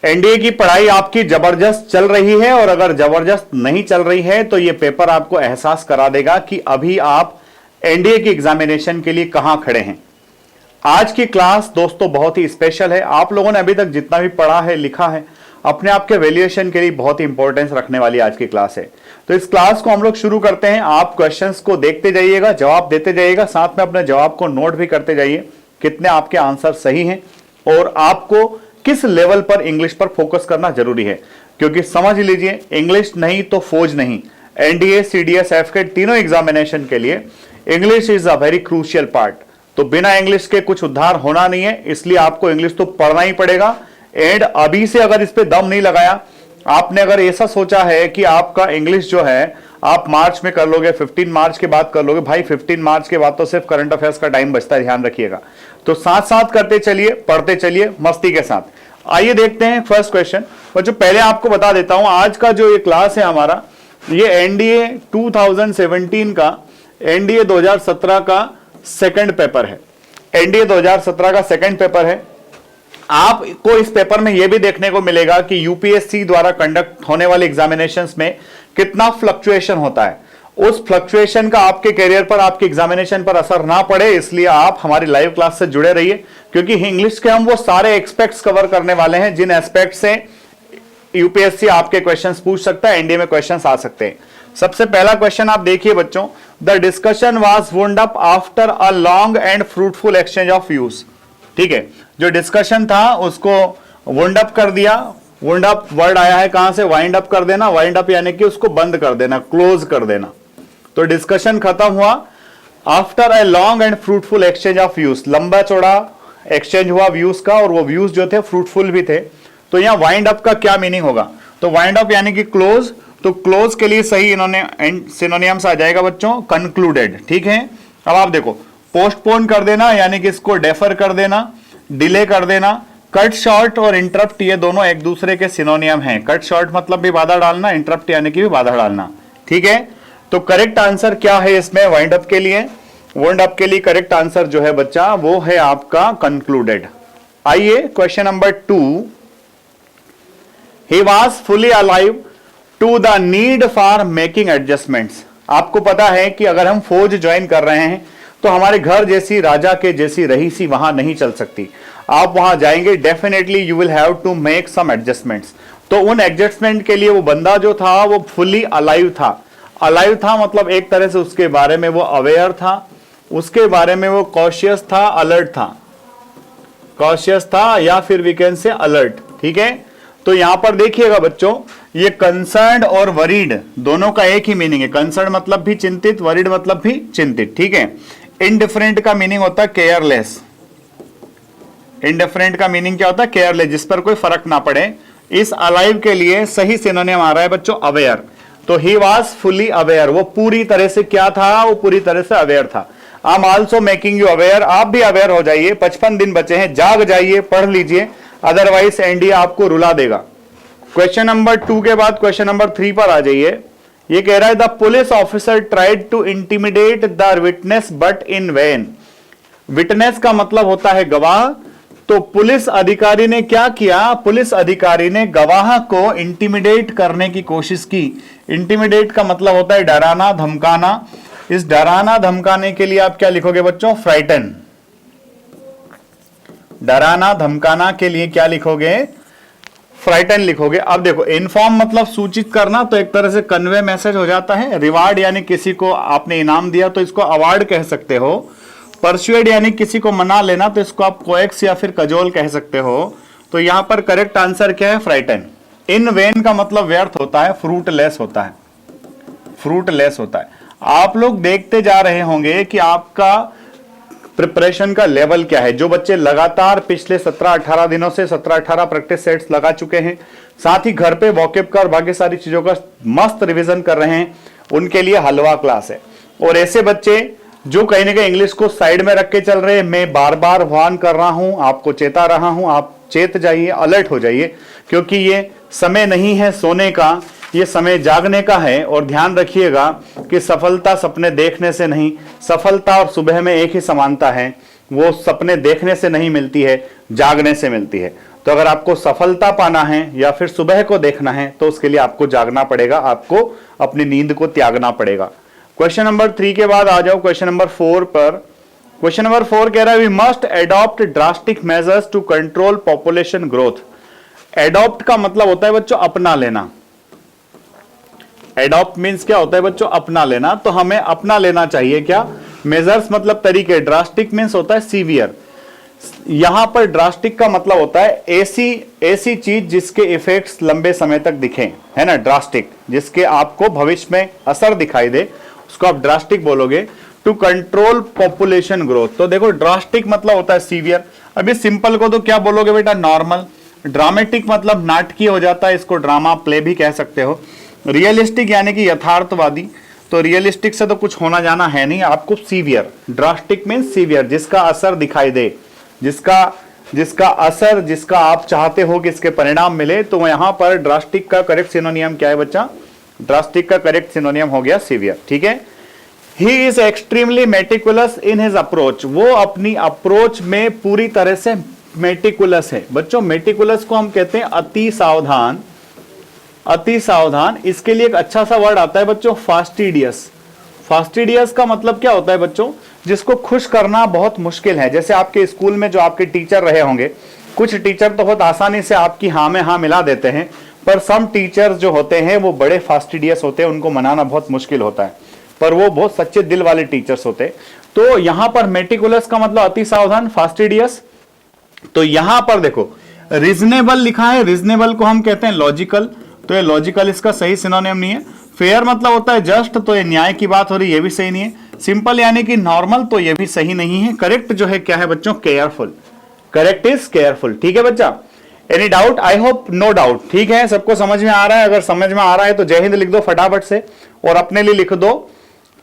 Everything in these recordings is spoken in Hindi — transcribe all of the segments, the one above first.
एनडीए की पढ़ाई आपकी जबरदस्त चल रही है, और अगर जबरदस्त नहीं चल रही है तो यह पेपर आपको एहसास करा देगा कि अभी आप एनडीए की एग्जामिनेशन के लिए कहां खड़े हैं। आज की क्लास दोस्तों बहुत ही स्पेशल है। आप लोगों ने अभी तक जितना भी पढ़ा है, लिखा है, अपने आप के वैल्यूएशन के लिए बहुत ही इंपॉर्टेंस रखने वाली आज की क्लास है। तो इस क्लास को हम लोग शुरू करते हैं। आप क्वेश्चंस को देखते जाइएगा, जवाब देते जाइएगा, साथ में अपने जवाब को नोट भी करते जाइए कितने आपके आंसर सही हैं और आपको किस लेवल पर इंग्लिश पर फोकस करना जरूरी है। क्योंकि समझ लीजिए, इंग्लिश नहीं तो फौज नहीं। एनडीए, सीडीएस, एफकेट तीनों एग्जामिनेशन के लिए English is a very crucial part. तो बिना इंग्लिश के कुछ उद्धार होना नहीं है, इसलिए आपको इंग्लिश तो पढ़ना ही पड़ेगा। एंड अभी से अगर इस पे दम नहीं लगाया, आपने अगर ऐसा सोचा है कि आपका इंग्लिश जो है आप मार्च में कर लोगे, 15 मार्च के बाद कर लोगे, भाई 15 मार्च के बाद तो सिर्फ करंट अफेयर्स का टाइम बचता है, ध्यान रखिएगा। तो साथ साथ करते चलिए, पढ़ते चलिए मस्ती के साथ। आइए देखते हैं फर्स्ट क्वेश्चन। बच्चों पहले आपको बता देता हूं, आज का जो ये क्लास है हमारा, ये एनडीए 2017 का, एनडीए 2017 का सेकंड पेपर है। एनडीए 2017 का सेकंड पेपर है। आपको इस पेपर में यह भी देखने को मिलेगा कि यूपीएससी द्वारा कंडक्ट होने वाले एग्जामिनेशंस में कितना फ्लक्चुएशन होता है। उस फ्लक्चुएशन का आपके करियर पर, आपके एग्जामिनेशन पर असर ना पड़े, इसलिए आप हमारी लाइव क्लास से जुड़े रहिए। क्योंकि इंग्लिश के हम वो सारे एस्पेक्ट्स कवर करने वाले हैं जिन एस्पेक्ट से यूपीएससी आपके क्वेश्चंस पूछ सकता है, एनडीए में क्वेश्चंस आ सकते हैं। सबसे पहला क्वेश्चन आप देखिए बच्चों, the discussion was wound up after a long and fruitful exchange of views. ठीक है, जो डिस्कशन था उसको वुंड अप कर दिया। वुंड अप वर्ड आया है कहां से? वाइंड अप कर देना। वाइंड अप यानी कि उसको बंद कर देना, क्लोज कर देना। तो डिस्कशन खत्म हुआ after a long and fruitful exchange of views. लंबा चौड़ा एक्सचेंज हुआ व्यूज का, और वो व्यूज जो थे फ्रूटफुल भी थे। तो यहां वाइंड अप का क्या मीनिंग होगा? तो वाइंड अप यानी कि क्लोज। तो क्लोज के लिए सही इन्होंने सिनोनियम्स आ जाएगा बच्चों, कंक्लूडेड। ठीक है, अब आप देखो, पोस्टपोन कर देना यानी कि इसको डेफर कर देना, डिले कर देना। कट शॉर्ट और इंटरप्ट ये दोनों एक दूसरे के सिनोनियम हैं। कट शॉर्ट मतलब भी बाधा डालना, इंटरप्ट यानी कि भी बाधा डालना। ठीक है, तो करेक्ट आंसर क्या है इसमें? वाइंड अप के लिए, वाइंड अप के लिए करेक्ट आंसर जो है बच्चा वो है आपका कंक्लूडेड। आइए question number 2, he was fully alive to the need for making adjustments. आपको पता है कि अगर हम फौज ज्वाइन कर रहे हैं तो हमारे घर जैसी, राजा के जैसी रहीसी वहां नहीं चल सकती। आप वहां जाएंगे, definitely you will have to make some adjustments. तो उन एडजस्टमेंट के लिए वो बंदा जो था वो फुली अलाइव था। अलाइव था मतलब एक तरह से उसके बारे में वो अवेयर था, उसके बारे में वो कॉशियस था, अलर्ट था। कॉशियस था या फिर वी कैन से अलर्ट। ठीक है, तो यहां पर देखिएगा बच्चों, ये कंसर्न्ड और वरीड दोनों का एक ही मीनिंग है। कंसर्न मतलब भी चिंतित, वरीड मतलब भी चिंतित। ठीक है, इनडिफरेंट का मीनिंग होता है केयरलेस। इनडिफरेंट का मीनिंग क्या होता है? केयरलेस, जिस पर कोई फर्क ना पड़े। इस अलाइव के लिए सही सिनोनिम आ रहा है बच्चों अवेयर। तो ही वाज फुली अवेयर, वो पूरी तरह से क्या था? वो पूरी तरह से अवेयर था। I am also making you aware, आप भी अवेयर हो जाइए। 55 दिन बचे हैं, जाग जाइए, पढ़ लीजिए, अदरवाइज एनडीए आपको रुला देगा। क्वेश्चन नंबर 2 के बाद क्वेश्चन नंबर 3 पर आ जाइए। ये कह रहा है the police officer tried to intimidate the witness but in vain. Witness का मतलब होता है गवाह। तो पुलिस अधिकारी ने क्या किया? पुलिस अधिकारी ने गवाह को इंटिमिडेट करने की कोशिश की। इंटिमिडेट का मतलब होता है डराना, धमकाना। इस डराना धमकाने के लिए आप क्या लिखोगे बच्चों? फ्राइटन। डराना धमकाना के लिए क्या लिखोगे? फ्राइटन लिखोगे। अब देखो, इन्फॉर्म मतलब सूचित करना, तो एक तरह से कन्वे मैसेज हो जाता है। रिवार्ड यानी किसी को आपने इनाम दिया तो इसको अवार्ड कह सकते हो। परसुएड यानी किसी को मना लेना, तो इसको आप कोएक्स या फिर कजोल कह सकते हो। तो यहां पर करेक्ट आंसर क्या है? फ्राइटन। इन वेन का मतलब व्यर्थ होता है, फ्रूटलेस होता है। फ्रूटलेस होता है। आप लोग देखते जा रहे होंगे कि आपका प्रिपरेशन का लेवल क्या है। जो बच्चे लगातार पिछले 17-18 दिनों से 17-18 प्रैक्टिस सेट्स लगा चुके हैं, साथ ही घर पे वॉकअप का और बाकी सारी चीजों का मस्त रिवीजन कर रहे हैं, उनके लिए हलवा क्लास है। और ऐसे बच्चे जो कहीं ना कहीं इंग्लिश को साइड में रख के चल रहे हैं, मैं बार बार वार्न कर रहा हूं, आपको चेता रहा हूं, आप चेत जाइए, अलर्ट हो जाइए, क्योंकि ये समय नहीं है सोने का, ये समय जागने का है। और ध्यान रखिएगा कि सफलता सपने देखने से नहीं, सफलता और सुबह में एक ही समानता है, वो सपने देखने से नहीं मिलती है, जागने से मिलती है। तो अगर आपको सफलता पाना है या फिर सुबह को देखना है तो उसके लिए आपको जागना पड़ेगा, आपको अपनी नींद को त्यागना पड़ेगा। क्वेश्चन नंबर 3 के बाद आ जाओ क्वेश्चन नंबर 4 पर। क्वेश्चन नंबर 4 कह रहा है we must adopt drastic measures to control population growth. Adopt का मतलब होता है बच्चों अपना लेना। एडॉप्ट मींस क्या होता है बच्चों? अपना लेना। तो हमें अपना लेना चाहिए क्या? मेजर्स मतलब तरीके, ड्रास्टिक मींस होता है सीवियर। यहां पर ड्रास्टिक का मतलब होता है ऐसी चीज जिसके इफेक्ट्स लंबे समय तक दिखें, है ना। ड्रास्टिक जिसके आपको भविष्य में असर दिखाई दे उसको आप ड्रास्टिक बोलोगे। टू कंट्रोल पॉपुलेशन ग्रोथ, तो देखो ड्रास्टिक मतलब होता है सीवियर। अभी सिंपल को तो क्या बोलोगे बेटा? नॉर्मल। ड्रामेटिक मतलब नाटकीय हो जाता है, इसको ड्रामा प्ले भी कह सकते हो। रियलिस्टिक यानी कि यथार्थवादी, तो रियलिस्टिक से तो कुछ होना जाना है नहीं, आपको सीवियर। ड्रास्टिक मींस सीवियर, जिसका असर दिखाई दे, जिसका असर, जिसका आप चाहते हो कि इसके परिणाम मिले। तो यहां पर ड्रास्टिक का करेक्ट सिनोनियम क्या है बच्चा? ड्रास्टिक का करेक्ट सिनोनियम हो गया सीवियर, ठीक है। He is extremely meticulous in his approach, वो अपनी अप्रोच में पूरी तरह से मेटिकुलस है। बच्चों मेटिकुलस को हम कहते हैं अति सावधान। अति सावधान, इसके लिए एक अच्छा सा वर्ड आता है बच्चों, फास्टिडियस। फास्टिडियस का मतलब क्या होता है बच्चों? जिसको खुश करना बहुत मुश्किल है। जैसे आपके स्कूल में जो आपके टीचर रहे होंगे, कुछ टीचर तो बहुत आसानी से आपकी हाँ में हाँ मिला देते हैं, पर सम टीचर्स जो होते हैं वो बड़े फास्टिडियस होते हैं, उनको मनाना बहुत मुश्किल होता है, पर वो बहुत सच्चे दिल वाले टीचर्स होते हैं। तो यहां पर मेटिकुलस का मतलब अति सावधान, फास्टिडियस। तो यहां पर देखो रीजनेबल लिखा है, रीजनेबल को हम कहते हैं लॉजिकल, तो ये लॉजिकल इसका सही सिनोनिम नहीं है। फेयर मतलब होता है जस्ट, तो ये न्याय की बात हो रही है, ये भी सही नहीं है। सिंपल यानी कि नॉर्मल, तो ये भी सही नहीं है। करेक्ट जो है क्या है बच्चों? केयरफुल। करेक्ट इज केयरफुल, ठीक है बच्चा। Any doubt? I hope no doubt, ठीक है, सबको समझ में आ रहा है। अगर समझ में आ रहा है तो जय हिंद लिख दो फटाफट से, और अपने लिए लिख दो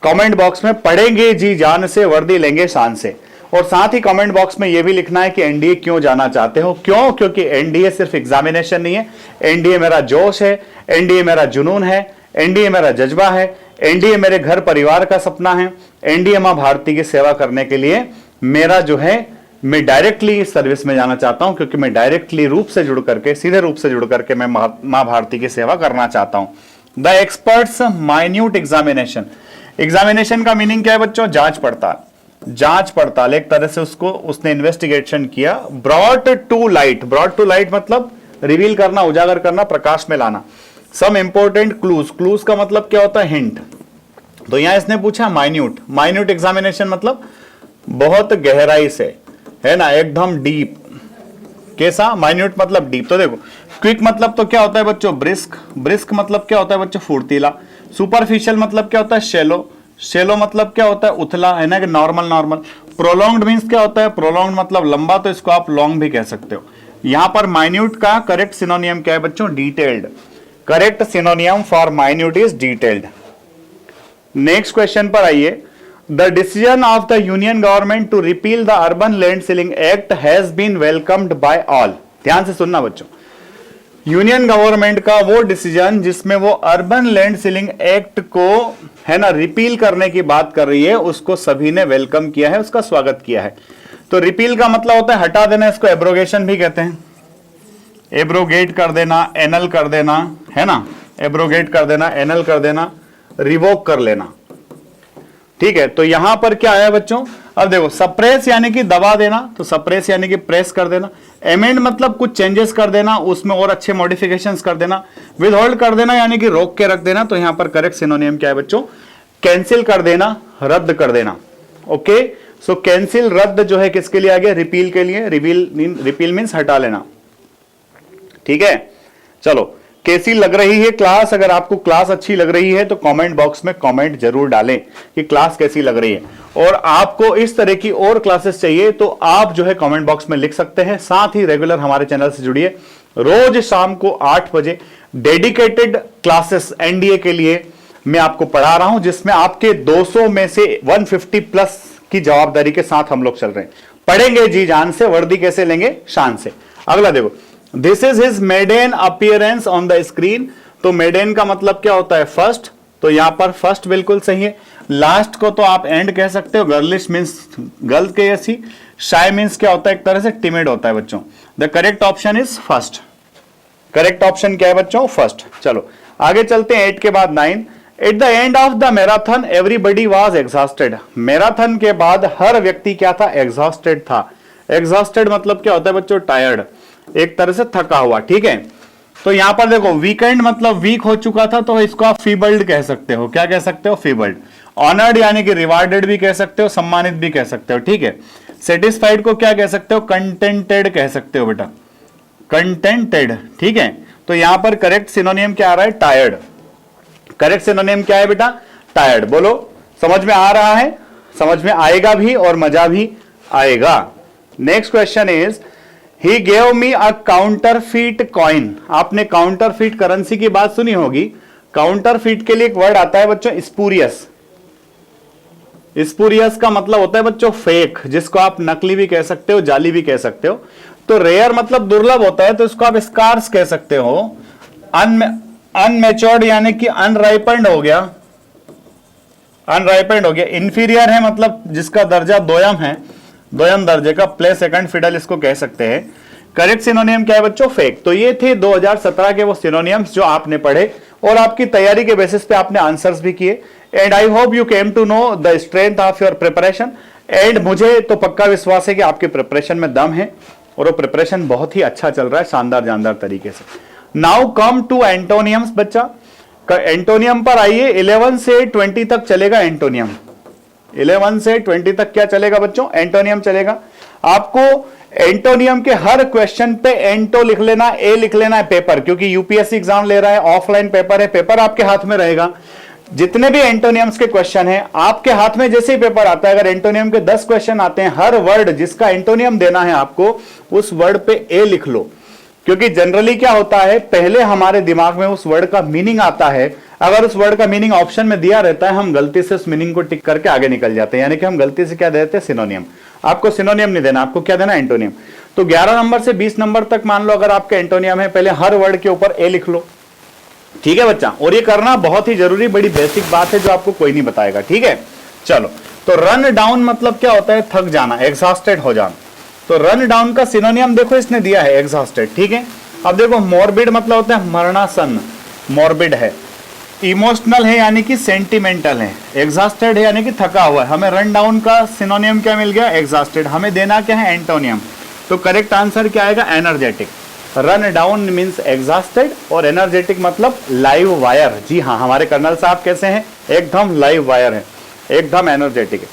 कमेंट बॉक्स में, पढ़ेंगे जी जान से, वर्दी लेंगे शान से। और साथ ही कमेंट बॉक्स में यह भी लिखना है कि एनडीए क्यों जाना चाहते हो। क्यों? क्योंकि एनडीए सिर्फ एग्जामिनेशन नहीं है, एनडीए मेरा जोश है, एनडीए मेरा जुनून है, एनडीए मेरा जज्बा है, एनडीए मेरे घर परिवार का सपना है। एनडीए मां भारती की सेवा करने के लिए मेरा जो है, मैं डायरेक्टली इस सर्विस में जाना चाहता हूं, क्योंकि मैं डायरेक्टली रूप से जुड़ करके, सीधे रूप से जुड़ करके मैं मां भारती की सेवा करना चाहता हूं। The experts minute examination. Examination का मीनिंग क्या है बच्चों? जांच पड़ताल। जांच पड़ताल एक तरह से उसको उसने इन्वेस्टिगेशन किया। Brought to light, brought to light मतलब रिवील करना, उजागर करना, प्रकाश में लाना। सम इंपॉर्टेंट क्लूज, क्लूज का मतलब क्या होता है? हिंट। तो यहां इसने पूछा माइन्यूट, माइन्यूट एग्जामिनेशन मतलब बहुत गहराई से, है ना, एकदम डीप। कैसा? माइन्यूट मतलब डीप। तो देखो क्विक मतलब तो क्या होता है बच्चों? ब्रिस्क। ब्रिस्क मतलब क्या होता है बच्चों? फुर्तीला। सुपरफिशियल मतलब क्या होता है? शैलो। शैलो मतलब क्या होता है? उथला, है ना, कि नॉर्मल नॉर्मल। प्रोलॉन्ग्ड मींस क्या होता है? प्रोलॉन्ग्ड मतलब लंबा, तो इसको आप लॉन्ग भी कह सकते हो। यहां पर माइन्यूट का करेक्ट सिनोनियम क्या है बच्चों? Detailed. Correct synonym for minute is detailed. Next question पर आइए। The decision of the union government to repeal the urban land ceiling act has been welcomed by all. ध्यान से सुनना बच्चों, यूनियन गवर्नमेंट का वो डिसीजन जिसमें वो अर्बन लैंड सीलिंग एक्ट को, है ना, रिपील करने की बात कर रही है, उसको सभी ने वेलकम किया है, उसका स्वागत किया है। तो रिपील का मतलब होता है हटा देना, इसको एब्रोगेशन भी कहते हैं। एब्रोगेट कर देना, एनल कर देना, है ना, एब्रोगेट कर देना, एनल कर देना, रिवोक कर लेना, ठीक है। तो यहां पर क्या आया बच्चों? अब देखो सप्रेस यानी कि दबा देना, तो सप्रेस यानी कि प्रेस कर देना। एमेंड मतलब कुछ चेंजेस कर देना, उसमें और अच्छे मॉडिफिकेशंस कर देना। विदहोल्ड कर देना यानी कि रोक के रख देना। तो यहां पर करेक्ट सिनोनियम क्या है बच्चों? कैंसिल कर देना, रद्द कर देना। ओके, सो कैंसिल, रद्द जो है किसके लिए आ गया? रिपील के लिए। रिपील मीन्स हटा लेना, ठीक है। चलो, कैसी लग रही है क्लास? अगर आपको क्लास अच्छी लग रही है तो कमेंट बॉक्स में कमेंट जरूर डालें कि क्लास कैसी लग रही है। और आपको इस तरह की और क्लासेस चाहिए तो आप जो है कमेंट बॉक्स में लिख सकते हैं। साथ ही रेगुलर हमारे चैनल से जुड़िए। रोज शाम को 8 बजे डेडिकेटेड क्लासेस एनडीए के लिए मैं आपको पढ़ा रहा हूं, जिसमें आपके 200 में से 150 प्लस की जवाबदारी के साथ हम लोग चल रहे हैं। पढ़ेंगे जी जान से, वर्दी कैसे लेंगे? शान से। अगला देखो, this is his maiden appearance on the screen. तो मेडेन का मतलब क्या होता है? फर्स्ट। तो यहां पर फर्स्ट बिल्कुल सही है। लास्ट को तो आप एंड कह सकते हो। गर्लिश मीन्स गर्ल के ऐसी। शाय मीन्स क्या होता है? एक तरह से टिमिड होता है बच्चों। The correct option is first. Correct option क्या है बच्चों? फर्स्ट। चलो आगे चलते हैं 8 के बाद 9। At the end of the marathon everybody was exhausted. Marathon के बाद हर व्यक्ति क्या था? एग्जॉस्टेड था। एग्जॉस्टेड मतलब क्या होता है बच्चों? टायर्ड, एक तरह से थका हुआ। ठीक है, तो यहां पर देखो वीकेंड मतलब वीक हो चुका था, तो इसको आप फीबल्ड कह सकते हो। क्या कह सकते हो? फीबल्ड। ऑनर्ड यानी कि रिवार्डेड भी कह सकते हो, सम्मानित भी कह सकते हो। ठीक है, सेटिस्फाइड को क्या कह सकते हो? कंटेंटेड कह सकते हो बेटा, कंटेंटेड। ठीक है, तो यहां पर करेक्ट सिनोनियम क्या आ रहा है? टायर्ड। करेक्ट सिनोनियम क्या है बेटा? टायर्ड। बोलो, समझ में आ रहा है? समझ में आएगा भी और मजा भी आएगा। Next question is he gave me a counterfeit coin. आपने काउंटरफीट करेंसी की बात सुनी होगी। काउंटरफीट के लिए एक वर्ड आता है बच्चों, स्पूरियस। स्पूरियस का मतलब होता है बच्चों फेक, जिसको आप नकली भी कह सकते हो, जाली भी कह सकते हो। तो रेयर मतलब दुर्लभ होता है, तो इसको आप स्कार्स कह सकते हो। अनमेच्योर्ड यानी कि अनराइपेंड हो गया, अनराइपेंड हो गया। इंफीरियर है मतलब जिसका दर्जा दोयम है, दोयम दर्जे का, प्ले सेकंड फिडल इसको कह सकते हैं। करेक्ट सिनोनियम क्या है बच्चों? फेक। तो ये थे 2017 के वो सिनोनियम्स जो आपने पढ़े और आपकी तैयारी के बेसिस पे आपने आंसर्स भी किए। And I hope you came to know the strength of your preparation. And मुझे तो पक्का विश्वास है कि आपके प्रिपरेशन में दम है और वो प्रिपरेशन बहुत ही अच्छा चल रहा है, शानदार जानदार तरीके से। नाउ कम टू एंटोनियम्स बच्चा। एंटोनियम पर आइए। 11 से 20 तक चलेगा एंटोनियम। 11 से 20 तक क्या चलेगा बच्चों? एंटोनियम चलेगा। आपको एंटोनियम के हर क्वेश्चन पे एंटो लिख लेना, ए लिख लेना है पेपर, क्योंकि यूपीएससी एग्जाम ले रहा है, ऑफलाइन पेपर है, पेपर आपके हाथ में रहेगा। जितने भी एंटोनियम्स के क्वेश्चन हैं आपके हाथ में, जैसे ही पेपर आता है, अगर एंटोनियम के 10 क्वेश्चन आते हैं, हर वर्ड जिसका एंटोनियम देना है आपको, उस वर्ड पे ए लिख लो। क्योंकि जनरली क्या होता है, पहले हमारे दिमाग में उस वर्ड का मीनिंग आता है। अगर उस वर्ड का मीनिंग ऑप्शन में दिया रहता है, हम गलती से उस मीनिंग को टिक करके आगे निकल जाते हैं, यानी कि हम गलती से क्या देते हैं? सिनोनियम। आपको सिनोनियम नहीं देना, आपको क्या देना? एंटोनियम। तो 11 नंबर से 20 नंबर तक मान लो अगर आपका एंटोनियम है, पहले हर वर्ड के ऊपर ए लिख लो। ठीक है बच्चा, और ये करना बहुत ही जरूरी, बड़ी बेसिक बात है जो आपको कोई नहीं बताएगा। ठीक है, चलो। तो रन डाउन मतलब क्या होता है? थक जाना, एग्जॉस्टेड हो जाना। तो रन डाउन का सिनोनियम देखो इसने दिया है, एग्जॉस्टेड। ठीक है, अब देखो मॉर्बिड मतलब होता है मरणासन, मॉर्बिड है। इमोशनल है यानी कि सेंटिमेंटल है। एग्जॉस्टेड है यानी कि थका हुआ है। हमें रन डाउन का सिनोनियम क्या मिल गया? एग्जॉस्टेड। हमें देना क्या है? एंटोनियम। तो करेक्ट आंसर क्या आएगा? Energetic. Run down means exhausted और एनर्जेटिक मतलब लाइव वायर। जी हाँ, हमारे कर्नल साहब कैसे हैं? एकदम लाइव वायर है, एकदम एनर्जेटिक है।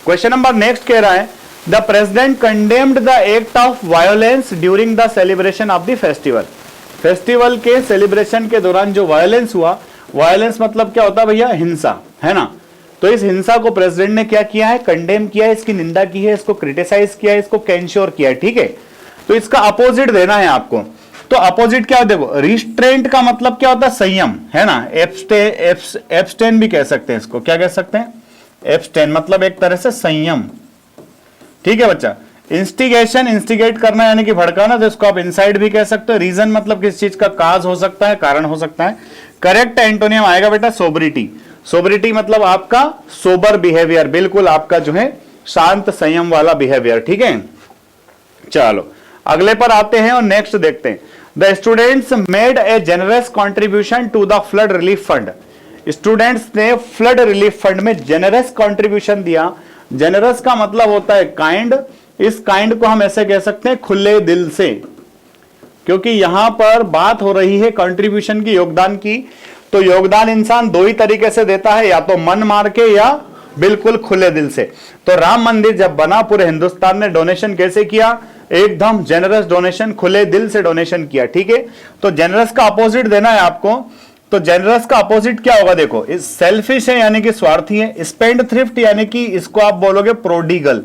क्वेश्चन नंबर नेक्स्ट कह रहा है the president condemned the act of violence during the celebration of the festival. Festival के सेलिब्रेशन के दौरान जो वायोलेंस हुआ, वायोलेंस मतलब क्या होता है भैया? हिंसा, है ना। तो इस हिंसा को प्रेसिडेंट ने क्या किया है? कंडेम किया है, इसकी निंदा की है, इसको क्रिटिसाइज किया है, इसको कैंश्योर किया है। ठीक है, तो इसका अपोजिट देना है आपको। तो अपोजिट क्या? देखो, रिस्ट्रेंट का मतलब क्या होता है? संयम, है ना। एब्स्टेन भी कह सकते हैं इसको। क्या कह सकते हैं? एब्स्टेन मतलब एक तरह से संयम। ठीक है बच्चा। इंस्टिगेशन, इंस्टिगेट करना यानी कि भड़काना, तो इसको आप इनसाइड भी कह सकते हो। रीजन मतलब किस चीज का? काज हो सकता है, कारण हो सकता है। करेक्ट एंटोनियम आएगा बेटा सोबरिटी। सोबरिटी मतलब आपका सोबर बिहेवियर, बिल्कुल आपका जो है शांत संयम वाला बिहेवियर। ठीक है, चलो अगले पर आते हैं और नेक्स्ट देखते हैं। The students made a generous contribution to the flood relief fund. Students ने फ्लड रिलीफ फंड में जेनरस कॉन्ट्रीब्यूशन दिया। जेनरस का मतलब होता है काइंड। इस काइंड को हम ऐसे कह सकते हैं खुले दिल से, क्योंकि यहां पर बात हो रही है कंट्रीब्यूशन की, योगदान की। तो योगदान इंसान दो ही तरीके से देता है, या तो मन मार के या बिल्कुल खुले दिल से। तो राम मंदिर जब बना, पूरे हिंदुस्तान ने डोनेशन कैसे किया? एकदम जेनरस डोनेशन, खुले दिल से डोनेशन किया। ठीक है, तो जेनरस का अपोजिट देना है आपको। तो जेनरस का अपोजिट क्या होगा? देखो, इस सेल्फिश है यानी कि स्वार्थी है। स्पेंड थ्रिफ्ट यानी कि इसको आप बोलोगे प्रोडिगल,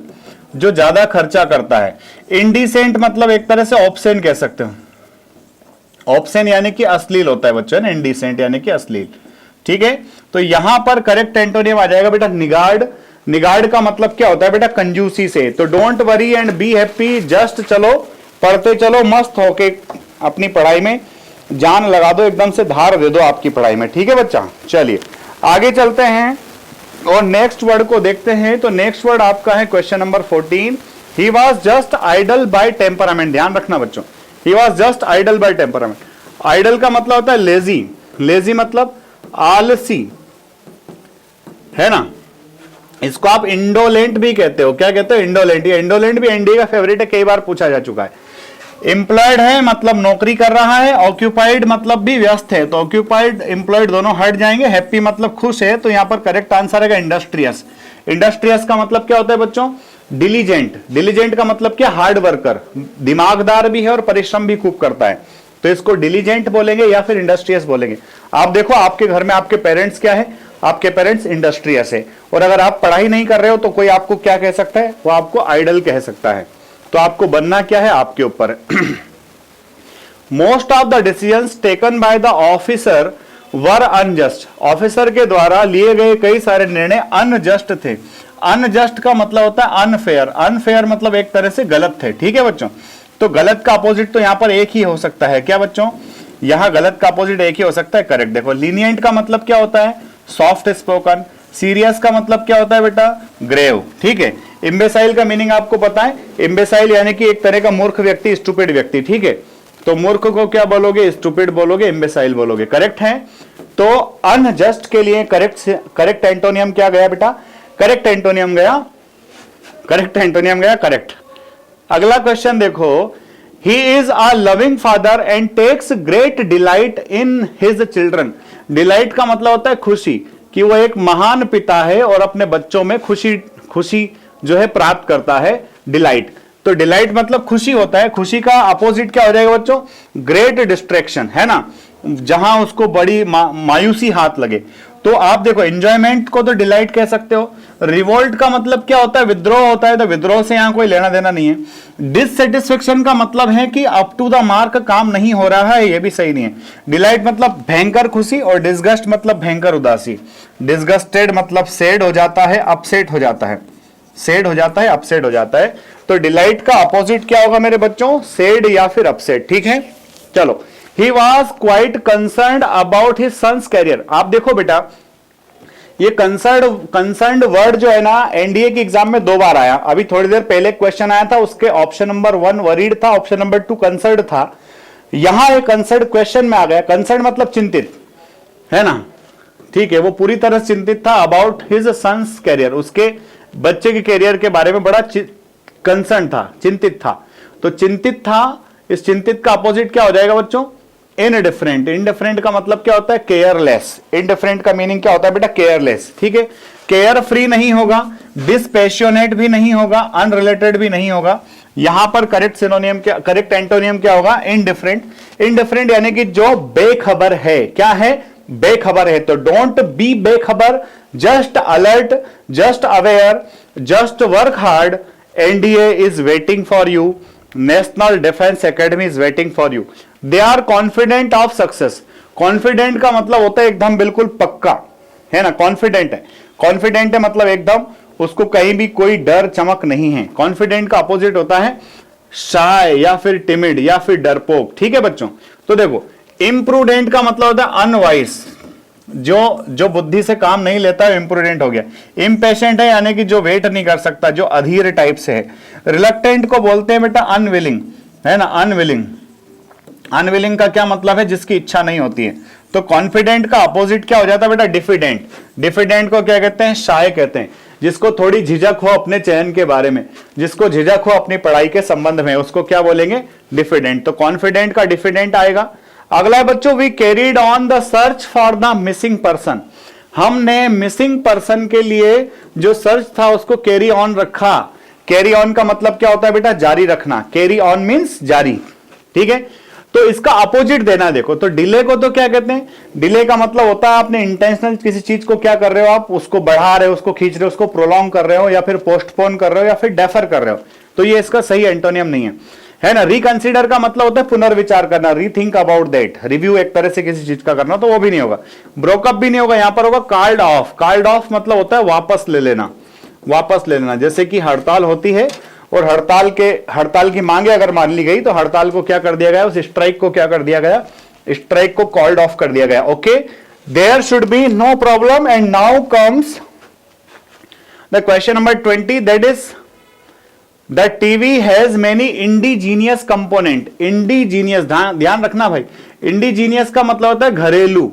जो ज्यादा खर्चा करता है। इंडिसेंट मतलब एक तरह से ऑब्सेन कह सकते हो। ऑब्सेन यानी कि अश्लील होता है बच्चों, इंडिसेंट यानी कि अश्लील। ठीक है, तो यहां पर करेक्ट एंटोनियम आ जाएगा बेटा निगार्ड। निगार्ड का मतलब क्या होता है बेटा? कंजूसी से। तो don't worry and be happy, just चलो पढ़ते चलो, मस्त होके अपनी पढ़ाई में जान लगा दो, एकदम से धार दे दो आपकी पढ़ाई में। ठीक है बच्चा, चलिए आगे चलते हैं और नेक्स्ट वर्ड को देखते हैं। तो नेक्स्ट वर्ड आपका है question number 14। He was just idle by temperament, ध्यान रखना बच्चों, he was just idle by temperament. Idle का मतलब होता है लेजी, लेजी मतलब आलसी, है ना। इसको आप इंडोलेंट भी कहते हो, क्या कहते हो, इंडोलेंट। ये इंडोलेंट भी एनडीए का फेवरेट है, कई बार पूछा जा चुका है। एम्प्लॉयड है मतलब नौकरी कर रहा है, ऑक्यूपाइड मतलब भी व्यस्त है, तो ऑक्यूपाइड एम्प्लॉयड दोनों हट जाएंगे। हैप्पी मतलब खुश है, तो यहां पर करेक्ट आंसर है इंडस्ट्रियस। इंडस्ट्रियस का मतलब क्या होता है बच्चों, डिलीजेंट। डिलीजेंट का मतलब क्या, हार्ड वर्कर, दिमागदार भी है और परिश्रम भी खूब करता है, तो इसको डिलीजेंट बोलेंगे या फिर इंडस्ट्रियस बोलेंगे। आप देखो आपके घर में आपके पेरेंट्स क्या है, आपके पेरेंट्स इंडस्ट्रियस है, और अगर आप पढ़ाई नहीं कर रहे हो तो कोई आपको क्या कह सकता है, वो आपको आइडल कह सकता है। तो आपको बनना क्या है, आपके ऊपर है। Most of the decisions taken by the officer were unjust, officer के द्वारा लिए गए कई सारे निर्णय अनजस्ट थे। अनजस्ट का मतलब होता है अनफेयर, अनफेयर मतलब एक तरह से गलत थे, ठीक है बच्चों। तो गलत का अपोजिट तो यहां पर एक ही हो सकता है, क्या बच्चों, यहां गलत का अपोजिट एक ही हो सकता है, करेक्ट। देखो लीनियंट का मतलब क्या होता है, सॉफ्ट स्पोकन। सीरियस का मतलब क्या होता है बेटा, ग्रेव, ठीक है। इम्बेसाइल का मीनिंग आपको पता है, इम्बेसाइल यानी कि एक तरह का मूर्ख व्यक्ति, स्टूपिड व्यक्ति, ठीक है। तो मूर्ख को क्या बोलोगे, स्टूपिड बोलोगे, इम्बेसाइल बोलोगे, करेक्ट है। तो अनजस्ट के लिए करेक्ट एंटोनियम क्या गया बेटा, करेक्ट एंटोनियम गया, करेक्ट एंटोनियम गया, करेक्ट। अगला क्वेश्चन देखो, he is a loving father and takes great delight in his children. Delight का मतलब होता है खुशी, कि वो एक महान पिता है और अपने बच्चों में खुशी जो है प्राप्त करता है, डिलाइट। तो डिलाइट मतलब खुशी होता है, खुशी का अपोजिट क्या हो जाएगा बच्चों, ग्रेट डिस्ट्रैक्शन, है ना, जहां उसको बड़ी मायूसी हाथ लगे। तो आप देखो एंजॉयमेंट को तो डिलाइट कह सकते हो। रिवोल्ट का मतलब क्या होता है, विद्रोह होता है, तो विद्रोह से यहां कोई लेना देना नहीं है। डिससेटिस्फेक्शन का मतलब है कि अप टू द मार्क काम नहीं हो रहा है, ये भी सही नहीं है। डिलाइट मतलब भयंकर खुशी, और डिसगस्ट मतलब भयंकर उदासी। डिसगस्टेड मतलब सैड हो जाता है, अपसेट हो जाता है, सैड हो जाता है, अपसेट हो जाता है। तो डिलाइट का अपोजिट क्या होगा मेरे बच्चों, सैड या फिर अपसेट, ठीक है। चलो, he was quite concerned about his son's career। आप देखो बेटा, ये कंसर्न्ड वर्ड जो है ना, एनडीए के एग्जाम में 2 बार आया। अभी थोड़ी देर पहले क्वेश्चन आया था, उसके ऑप्शन नंबर 1 वरीड था, ऑप्शन नंबर 2 कंसर्न्ड था। यहां एक कंसर्न्ड क्वेश्चन में आ गया। कंसर्न्ड मतलब चिंतित, है ना, ठीक है, वो पूरी तरह चिंतित था अबाउट हिज सन्स कैरियर, उसके बच्चे के कैरियर के बारे में बड़ा कंसर्न था, चिंतित था। तो चिंतित था, इस चिंतित का अपोजिट क्या हो जाएगा बच्चों, इनडिफरेंट। इनडिफरेंट का मतलब क्या होता है, केयरलेस। इनडिफरेंट का मीनिंग क्या होता है बेटा, केयरलेस, ठीक है। केयर फ्री नहीं होगा, डिसपैशनेट भी नहीं होगा, अनरिलेटेड भी नहीं होगा। यहां पर करेक्ट सिनोनियम क्या, करेक्ट एंटोनियम क्या होगा, इनडिफरेंट। इनडिफरेंट यानी कि जो बेखबर है, क्या है, बेखबर है। तो डोंट बी बेखबर, just alert, just aware, just work hard, NDA is waiting for you, national defence academy is waiting for you, they are confident of success. Confident का मतलब होता है एकदम बिल्कुल पक्का, है ना, कॉन्फिडेंट है। कॉन्फिडेंट है मतलब एकदम उसको कहीं भी कोई डर चमक नहीं है। कॉन्फिडेंट का अपोजिट होता है शाय या फिर टिमिड या फिर डरपोक, ठीक है बच्चों। तो देखो, इम्प्रूडेंट का मतलब होता है अनवाइस, जो बुद्धि से काम नहीं लेता है, इम्प्रूडेंट हो गया। इम्पेशेंट है यानी कि जो वेट नहीं कर सकता, जो अधीर टाइप से है। रिलक्टेंट को बोलते हैं बेटा अनविलिंग, है ना, अनविलिंग। अनविलिंग का क्या मतलब है, जिसकी इच्छा नहीं होती है। तो कॉन्फिडेंट का अपोजिट क्या हो जाता है बेटा, डिफिडेंट। डिफिडेंट को क्या कहते हैं, शाय कहते हैं। जिसको थोड़ी झिझक हो अपने चयन के बारे में, जिसको झिझक हो अपनी पढ़ाई के संबंध में, उसको क्या बोलेंगे, डिफिडेंट। तो कॉन्फिडेंट का डिफिडेंट आएगा। अगला है बच्चों, we carried on the search for the missing person. हमने मिसिंग पर्सन के लिए जो सर्च था उसको कैरी ऑन रखा। कैरी ऑन का मतलब क्या होता है बेटा, जारी रखना। कैरी ऑन मींस जारी, ठीक है। तो इसका अपोजिट देना देखो, तो डिले को तो क्या कहते हैं, डिले का मतलब होता है आपने इंटेंशनल किसी चीज को क्या कर रहे हो, आप उसको बढ़ा रहे हो, उसको खींच रहे हो, उसको प्रोलॉन्ग कर रहे हो, या फिर पोस्टपोन कर रहे हो, या फिर डेफर कर रहे हो। तो ये इसका सही एंटोनियम नहीं है ना। रिकंसिडर का मतलब होता है पुनर्विचार करना, रीथिंक अबाउट दैट, रिव्यू एक तरह से किसी चीज का करना, तो वो भी नहीं होगा। ब्रोकअप भी नहीं होगा, यहां पर होगा कॉल्ड ऑफ। कॉल्ड ऑफ मतलब होता है वापस ले लेना, वापस ले लेना। जैसे कि हड़ताल होती है और हड़ताल की मांगे अगर मान ली गई, तो हड़ताल को क्या कर दिया गया, उस स्ट्राइक को क्या कर दिया गया, स्ट्राइक को कॉल्ड ऑफ कर दिया गया। Okay, there should be no problem. And now comes the question number 20, that is the TV has many indigenous component. Indigenous, ध्यान रखना भाई, इंडिजीनियस का मतलब होता है घरेलू।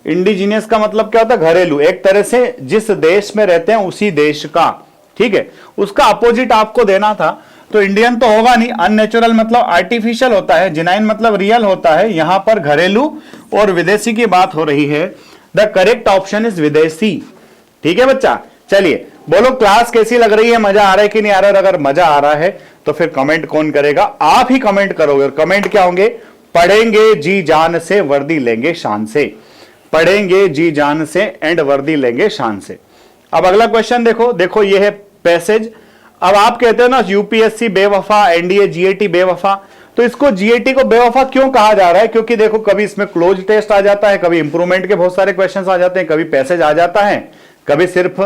इंडिजीनियस का मतलब क्या होता है? घरेलू, एक तरह से जिस देश में रहते हैं उसी देश का, ठीक है, उसका अपोजिट आपको देना था। तो इंडियन तो होगा नहीं, अननेचुरल मतलब आर्टिफिशियल होता है, जिनाइन मतलब रियल होता है, यहां पर घरेलू और विदेशी की बात हो रही है। द करेक्ट ऑप्शन इज विदेशी, ठीक है बच्चा। चलिए बोलो क्लास कैसी लग रही है, मजा आ रहा है कि नहीं आ रहा है? अगर मजा आ रहा है तो फिर कमेंट कौन करेगा? आप ही कमेंट करोगे। और कमेंट क्या होंगे? पढ़ेंगे जी जान से, वर्दी लेंगे शान से। पढ़ेंगे जी जान से एंड वर्दी लेंगे शान से। अब अगला क्वेश्चन देखो, देखो ये है पैसेज। अब आप कहते हो ना यूपीएससी बेवफा, एनडीए जीएटी बेवफा, तो इसको जीएटी को बेवफा क्यों कहा जा रहा है? क्योंकि देखो कभी इसमें क्लोज टेस्ट आ जाता है, कभी इंप्रूवमेंट के बहुत सारे क्वेश्चंस आ जाते हैं, कभी पैसेज आ जाता है, कभी सिर्फ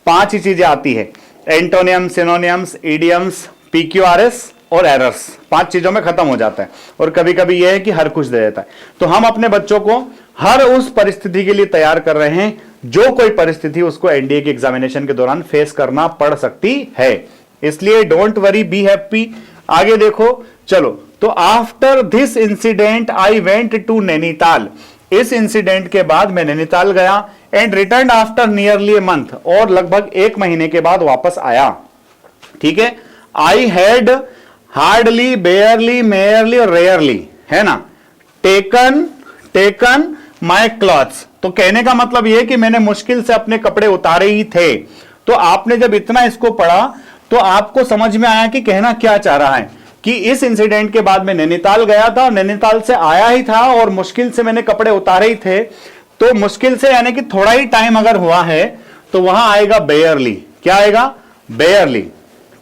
5 ही चीजें आती है, एंटोनियम, सिनोनियम्स, इडियम्स, पीक्यूआरएस और एरर्स। 5 चीजों में खत्म हो जाता है। और कभी कभी यह है कि हर कुछ दे देता है। तो हम अपने बच्चों को हर उस परिस्थिति के लिए तैयार कर रहे हैं जो कोई परिस्थिति उसको एनडीए के एग्जामिनेशन के दौरान फेस करना पड़ सकती है। इसलिए डोंट वरी, बी हैप्पी। आगे देखो, चलो, तो after this incident I went to Nainital. इस इंसिडेंट के बाद मैं नैनीताल गया and return after nearly a month, और लगभग 1 महीने के बाद वापस आया, ठीक है। आई हैड हार्डली, बेयरली, मेयरली और रेयरली, है ना, टेकन माई क्लॉथ्स। तो कहने का मतलब यह कि मैंने मुश्किल से अपने कपड़े उतारे ही थे। तो आपने जब इतना इसको पढ़ा तो आपको समझ में आया कि कहना क्या चाह रहा है, कि इस इंसिडेंट के बाद मैं नैनीताल गया था और नैनीताल से आया ही था और मुश्किल से मैंने कपड़े उतारे ही थे। तो मुश्किल से यानी कि थोड़ा ही टाइम अगर हुआ है तो वहां आएगा बेयरली। क्या आएगा? बेयरली।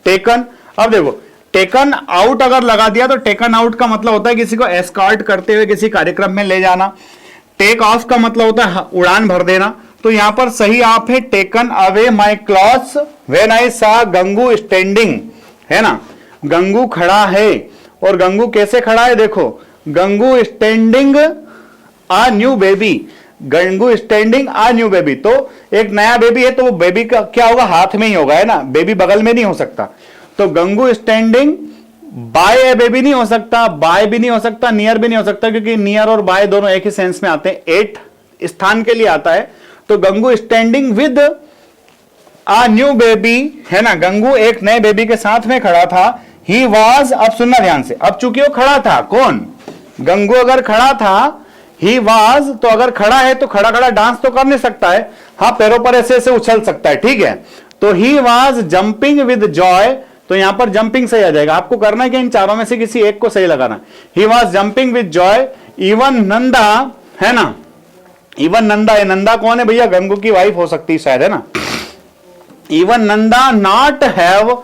टेकन, अब देखो टेकन आउट अगर लगा दिया तो टेकन आउट का मतलब होता है किसी को एस्कॉर्ट करते हुए किसी कार्यक्रम में ले जाना। टेक ऑफ का मतलब होता है उड़ान भर देना। तो यहां पर सही आप है taken away my clothes when I सा गंगू स्टैंडिंग, है ना, गंगू खड़ा है। और गंगू कैसे खड़ा है? देखो, Gangu standing a new baby, Gangu standing a new baby. तो एक नया बेबी है तो वो बेबी का क्या होगा? हाथ में ही होगा, है ना, बेबी बगल में नहीं हो सकता। तो गंगू स्टैंडिंग बाय ए बेबी नहीं हो सकता, बाय भी नहीं हो सकता, नियर भी नहीं हो सकता, क्योंकि नियर और बाय दोनों एक ही सेंस में आते हैं, 8 स्थान के लिए आता है। तो Gangu standing with a new baby, है ना, गंगू एक नए बेबी के साथ में खड़ा था। ही वॉज, अब सुनना ध्यान से, अब चूंकि वो खड़ा था, कौन? गंगू अगर खड़ा था, ही वॉज, तो अगर खड़ा है तो खड़ा खड़ा डांस तो कर नहीं सकता है, हाँ पैरों पर ऐसे ऐसे उछल सकता है, ठीक है। तो he was jumping with Joy, तो यहां पर जंपिंग सही आ जाएगा। आपको करना है कि इन चारों में से किसी एक को सही लगाना। He was jumping with Joy, even Nanda, है ना, इवन नंदा, ये नंदा कौन है भैया? गंगू की वाइफ हो सकती है शायद, है ना। Even Nanda not have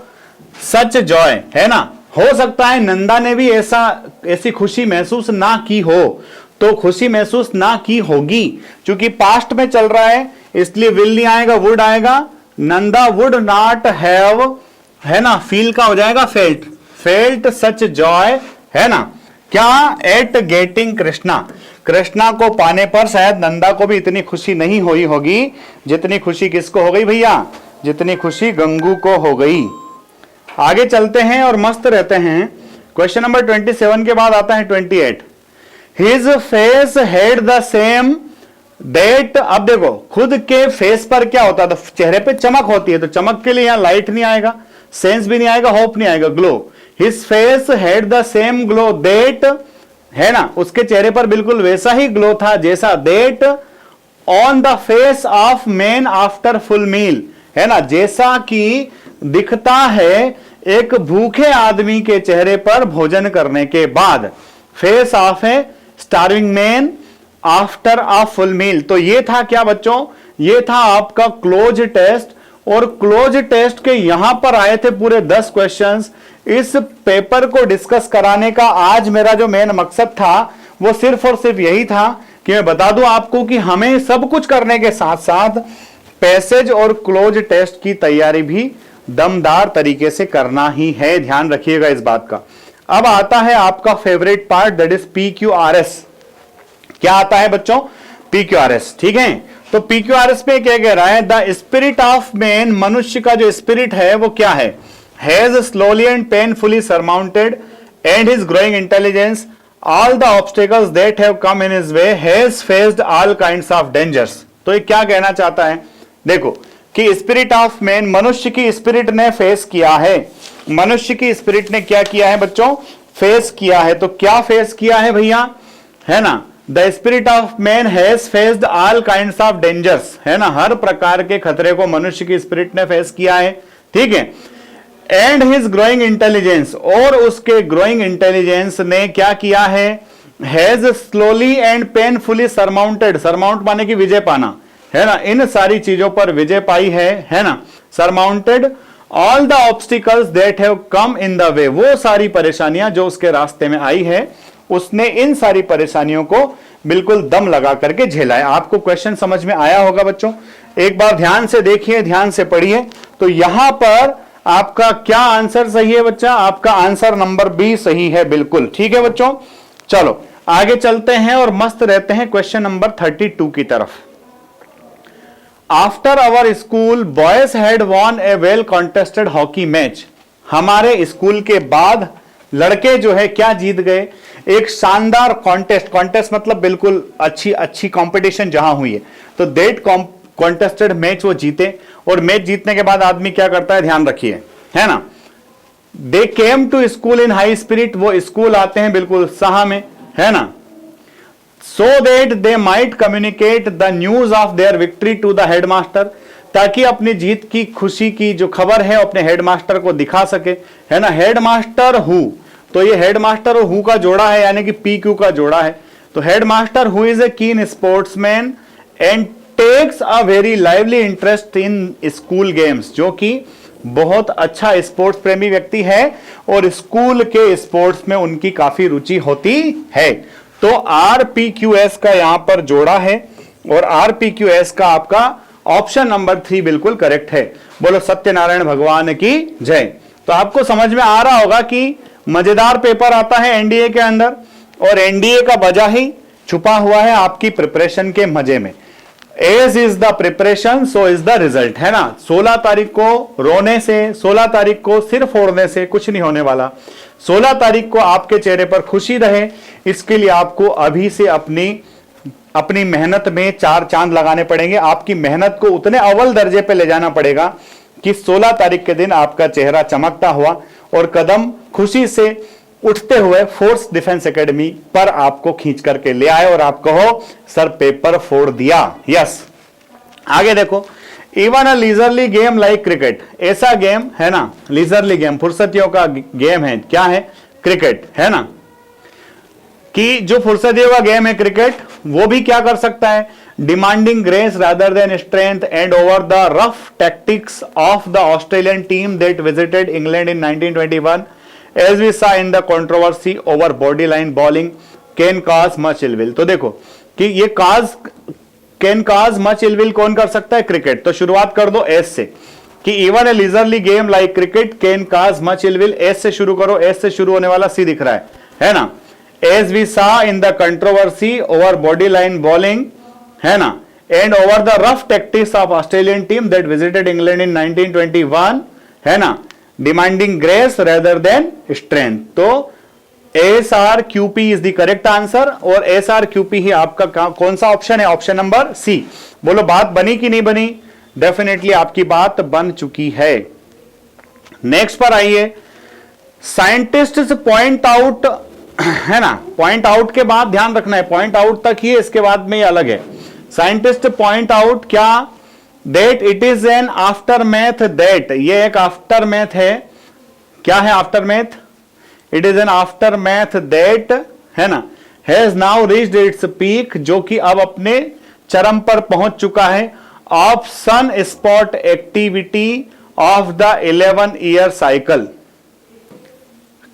such Joy, है ना, हो सकता है नंदा ने भी ऐसी खुशी महसूस ना की हो। तो खुशी महसूस ना की होगी, क्योंकि पास्ट में चल रहा है इसलिए विल नहीं आएगा, वुड आएगा। नंदा वुड नॉट हैव, है ना, फील का हो जाएगा फेल्ट, फेल्ट सच जॉय, है ना। क्या? एट गेटिंग कृष्णा, कृष्णा को पाने पर शायद नंदा को भी इतनी खुशी नहीं हुई होगी जितनी खुशी किसको हो गई भैया? जितनी खुशी गंगू को हो गई। आगे चलते हैं और मस्त रहते हैं। क्वेश्चन नंबर 27 के बाद आता है 28। His face had the same that, अब देखो खुद के फेस पर क्या होता है? तो चेहरे पे चमक होती है, तो चमक के लिए यहां लाइट नहीं आएगा, सेंस भी नहीं आएगा, होप नहीं आएगा, glow. His face had the same glow that, है ना, उसके चेहरे पर बिल्कुल वैसा ही ग्लो था जैसा that on the face of man after full meal, है ना, जैसा कि दिखता है एक भूखे आदमी के चेहरे पर भोजन करने के बाद। फेस ऑफ है starving man after a full meal. तो ये था क्या बच्चों? ये था आपका क्लोज टेस्ट। और क्लोज टेस्ट के यहां पर आए थे पूरे 10 क्वेश्चंस। इस पेपर को डिस्कस कराने का आज मेरा जो मेन मकसद था वो सिर्फ और सिर्फ यही था कि मैं बता दूं आपको कि हमें सब कुछ करने के साथ साथ पैसेज और क्लोज टेस्ट की तैयारी भी दमदार तरीके से करना ही है। ध्यान रखिएगा इस बात का। अब आता है आपका favourite part, that is PQRS। क्या आता है बच्चों? PQRS, ठीक है। तो PQRS में क्या कह रहा है? द स्पिरिट ऑफ मैन, मनुष्य का जो स्पिरिट है वो क्या है? Has slowly and painfully surmounted and his growing intelligence all the obstacles that have come in his way, has faced all kinds of dangers. तो ये क्या कहना चाहता है, देखो कि स्पिरिट ऑफ मैन, मनुष्य की स्पिरिट ने फेस किया है, मनुष्य की स्पिरिट ने क्या किया है बच्चों, फेस किया है। तो क्या फेस किया है भैया, है ना, the spirit of man has faced all kinds of dangers, है ना, हर प्रकार के खतरे को मनुष्य की स्पिरिट ने फेस किया है, ठीक है। एंड हिज ग्रोइंग इंटेलिजेंस, और उसके ग्रोइंग इंटेलिजेंस ने क्या किया है, has slowly and painfully surmounted, surmount माने कि विजय पाना, है ना, इन सारी चीजों पर विजय पाई है ना, surmounted all the obstacles that have come in the way, वो सारी परेशानियां जो उसके रास्ते में आई है, उसने इन सारी परेशानियों को बिल्कुल दम लगा करके झेला है। आपको क्वेश्चन समझ में आया होगा बच्चों, एक बार ध्यान से देखिए, ध्यान से पढ़िए। तो यहां पर आपका क्या आंसर सही है बच्चा, आपका आंसर नंबर बी सही है, बिल्कुल ठीक है बच्चों। चलो आगे चलते हैं और मस्त रहते हैं क्वेश्चन नंबर 32 की तरफ। After our school boys had won a well contested hockey match, हमारे स्कूल के बाद लड़के जो है क्या जीत गए, एक शानदार कॉन्टेस्ट, कॉन्टेस्ट मतलब बिल्कुल अच्छी कंपटीशन जहां हुई है, तो दैट कॉन्टेस्टेड मैच वो जीते। और मैच जीतने के बाद आदमी क्या करता है, ध्यान रखिए, है ना, they came to school in high spirit, वो स्कूल आते हैं बिल्कुल उत्साह में, है ना, so that they might communicate the news of their victory to the headmaster, ताकि अपनी जीत की खुशी की जो खबर है अपने हेडमास्टर को दिखा सके, है ना। हेडमास्टर हु, तो ये हेडमास्टर और हु का जोड़ा है, यानी कि पी क्यू का जोड़ा है। तो headmaster who is a keen sportsman and takes a very lively interest in school games, जो कि बहुत अच्छा स्पोर्ट्स प्रेमी व्यक्ति है और स्कूल के स्पोर्ट्स में उनकी काफी रुचि होती है। तो आरपीक्यूएस का यहां पर जोड़ा है और आरपीक्यूएस का आपका ऑप्शन नंबर 3 बिल्कुल करेक्ट है। बोलो सत्यनारायण भगवान की जय। तो आपको समझ में आ रहा होगा कि मजेदार पेपर आता है एनडीए के अंदर, और एनडीए का वजह ही छुपा हुआ है आपकी प्रिपरेशन के मजे में। As is the preparation so is the result, है ना। 16 तारीख को रोने से, 16 तारीख को सिर फोड़ने से कुछ नहीं होने वाला। 16 तारीख को आपके चेहरे पर खुशी रहे, इसके लिए आपको अभी से अपनी मेहनत में 4 चांद लगाने पड़ेंगे। आपकी मेहनत को उतने अव्वल दर्जे पे ले जाना पड़ेगा कि 16 तारीख के दिन आपका चेहरा चमकता हुआ और कदम खुशी से उठते हुए फोर्स डिफेंस एकेडमी पर आपको खींच करके ले आए और आप कहो सर पेपर फोड़ दिया। यस, आगे देखो, even a leisurely game like cricket, ऐसा गेम है ना, लीजरली गेम, फुर्सतियों का गेम है, क्या है, क्रिकेट, है ना, कि जो फुर्सतियों का गेम है क्रिकेट, वो भी क्या कर सकता है, demanding grace rather than strength and over the rough tactics of the Australian team that visited England in 1921 as we saw in the controversy over body line bowling can cause much ill will। तो देखो कि ये can cause much ill will कौन कर सकता है, क्रिकेट। तो शुरुआत कर दो एस से, कि even a leisurely game like cricket can cause much ill will, S से शुरू करो, एस से शुरू होने वाला सी दिख रहा है ना। as we saw in the controversy over body line bowling, है ना, and over the rough tactics of Australian team that visited England in 1921, है ना, demanding grace rather than strength. तो SRQP is the correct answer, और SRQP ही आपका कौन सा ऑप्शन है, ऑप्शन नंबर सी। बोलो बात बनी कि नहीं बनी, डेफिनेटली आपकी बात बन चुकी है। नेक्स्ट पर आइए, साइंटिस्ट पॉइंट आउट, है ना, पॉइंट आउट के बाद ध्यान रखना है, पॉइंट आउट तक ही, इसके बाद में ये अलग है। साइंटिस्ट पॉइंट आउट क्या, that it is an aftermath, that ये एक आफ्टर मैथ है, क्या है aftermath, it is an aftermath that, है ना, has now reached its peak, जो कि अब अपने चरम पर पहुंच चुका है, of sunspot activity of the 11 year cycle.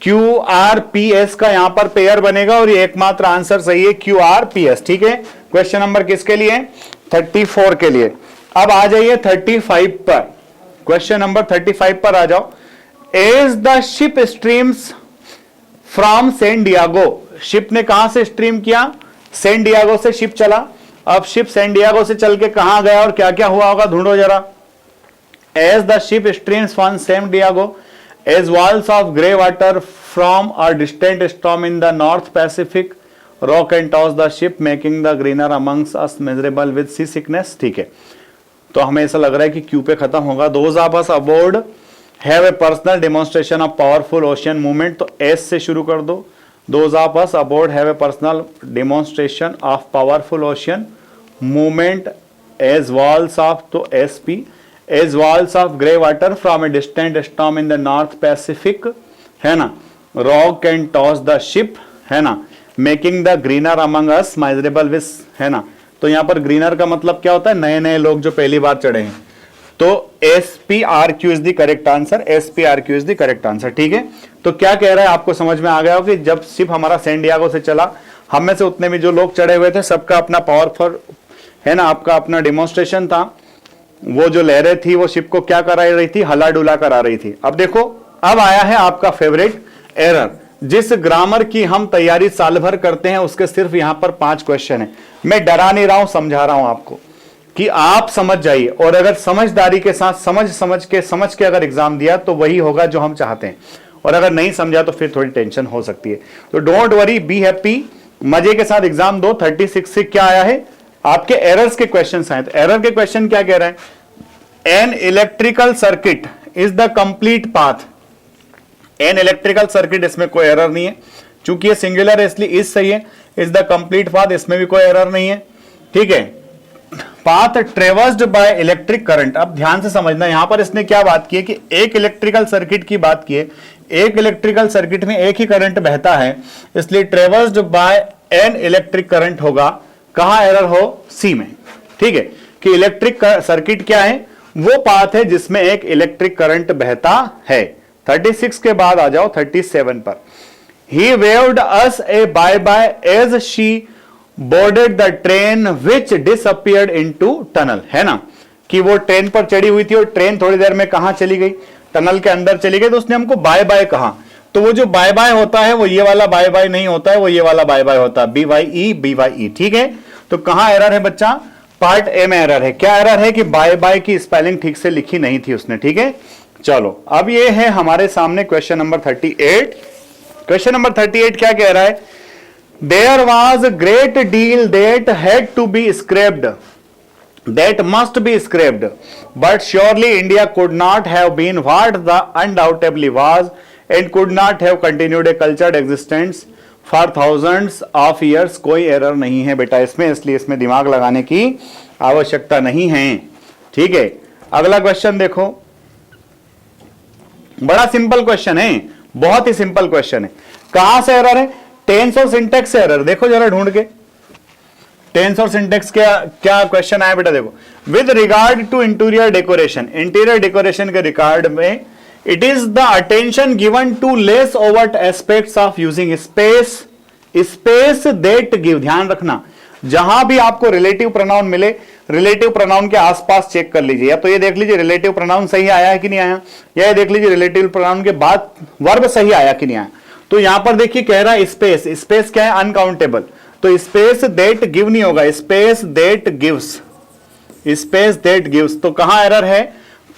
QRPS का यहां पर पेयर बनेगा और ये एकमात्र आंसर सही है, QRPS, ठीक है। क्वेश्चन नंबर किसके लिए, 34 के लिए। अब आ जाइए 35 पर, क्वेश्चन नंबर 35 पर आ जाओ। As the ship streams from San Diego, ship ने कहां से स्ट्रीम किया, सैन डियागो से शिप चला। अब शिप सैन डियागो से चल के कहां गया और क्या क्या हुआ होगा, ढूंढो जरा। As the ship streams from San Diego as walls of grey water from a distant storm in the North Pacific, rock and toss the ship making the greener amongst us miserable with sea sickness. ठीक है, तो हमें ऐसा लग रहा है कि क्यू पे खत्म होगा। Those of us aboard have a personal demonstration of powerful ocean movement, तो एस से शुरू कर दो। Those of us aboard have a personal demonstration of powerful ocean movement as walls of, तो S P, as walls of grey water from a distant storm in the North Pacific, है ना, rock and toss the ship, है ना, making the greener among us miserable विस, है ना। तो यहां पर ग्रीनर का मतलब क्या होता है, नए नए लोग जो पहली बार चढ़े हैं। तो SPRQ is the correct answer, SPRQ is the correct answer. ठीक है, तो क्या कह रहा है आपको समझ में आ गया हो कि जब शिप हमारा सैन डिएगो से चला, हम में से उतने भी जो लोग चढ़े हुए थे सबका अपना पावरफुल, है ना, आपका अपना डेमोन्स्ट्रेशन था। वो जो लहरें थी वो शिप को क्या करा रही थी, हला डुला करा रही थी। अब देखो, अब आया है आपका फेवरेट एरर। जिस ग्रामर की हम तैयारी साल भर करते हैं उसके सिर्फ यहां पर 5 क्वेश्चन है। मैं डरा नहीं रहा हूं, समझा रहा हूं आपको कि आप समझ जाइए, और अगर समझदारी के साथ समझ के अगर एग्जाम दिया तो वही होगा जो हम चाहते हैं, और अगर नहीं समझा तो फिर थोड़ी टेंशन हो सकती है। तो डोंट वरी, बी हैप्पी, मजे के साथ एग्जाम दो। 36 से क्या आया है, आपके एरर्स के क्वेश्चन आए। तो एरर के क्वेश्चन क्या कह रहे हैं, an electrical circuit is the complete path. An electrical circuit, इसमें कोई एरर नहीं है, चूंकि ये सिंगुलर है इसलिए इज सही है। इज द कंप्लीट पाथ, इसमें भी कोई एरर नहीं है। ठीक है, path traversed by electric current. अब ध्यान से समझना, यहां पर इसने क्या बात की है कि एक इलेक्ट्रिकल सर्किट की बात की है। एक इलेक्ट्रिकल सर्किट में एक ही करंट बहता है, इसलिए traversed by an electric current होगा। कहां एरर हो, सी में। ठीक है, कि इलेक्ट्रिक सर्किट क्या है, वो पाथ है जिसमें एक इलेक्ट्रिक करंट बहता है। 36 के बाद आ जाओ 37 पर। He waved us a bye-bye as she boarded the train which disappeared into tunnel, है ना, कि वो ट्रेन पर चढ़ी हुई थी और ट्रेन थोड़ी देर में कहां चली गई, टनल के अंदर चली गई। तो उसने हमको बाय बाय कहा। तो वो जो बाय बाय होता है वो ये वाला बाय बाय नहीं होता है, वो ये वाला बाय बाय होता है, BYE। ठीक है, तो कहां एरर है बच्चा, पार्ट ए में एरर है। क्या एरर है कि बाय बाय की स्पेलिंग ठीक से लिखी नहीं थी उसने। ठीक है, चलो अब ये है हमारे सामने क्वेश्चन नंबर 38। क्वेश्चन नंबर 38 क्या कह रहा है, there was great deal that had to be scrapped, that must be scrapped, but surely India could not have been what the undoubtedly was and could not have continued a cultured existence for thousands of years. कोई एरर नहीं है बेटा इसमें, इसलिए इसमें दिमाग लगाने की आवश्यकता नहीं है। ठीक है, अगला क्वेश्चन देखो, बड़ा सिंपल क्वेश्चन है, बहुत ही सिंपल क्वेश्चन है। कहां से एरर है, टेंस और सिंटेक्स से एरर। देखो जरा ढूंढ के, टेंस और सिंटेक्स क्या क्वेश्चन आया बेटा, देखो। With regard to interior decoration, interior decoration के रिगार्ड में, it is the attention given to less overt aspects of using space, space that give. ध्यान रखना, जहां भी आपको रिलेटिव प्रोनाउन मिले, रिलेटिव प्रोनाउन के आसपास चेक कर लीजिए। या तो ये देख लीजिए रिलेटिव प्रोनाउन सही आया है कि नहीं आया, या ये देख लीजिए रिलेटिव प्रोनाउन के बाद वर्ब सही आया कि नहीं आया। तो यहां पर देखिए कह रहा है स्पेस, स्पेस क्या है, अनकाउंटेबल। तो स्पेस दैट गिव नहीं होगा, space that gives, space that gives. तो कहां एरर है,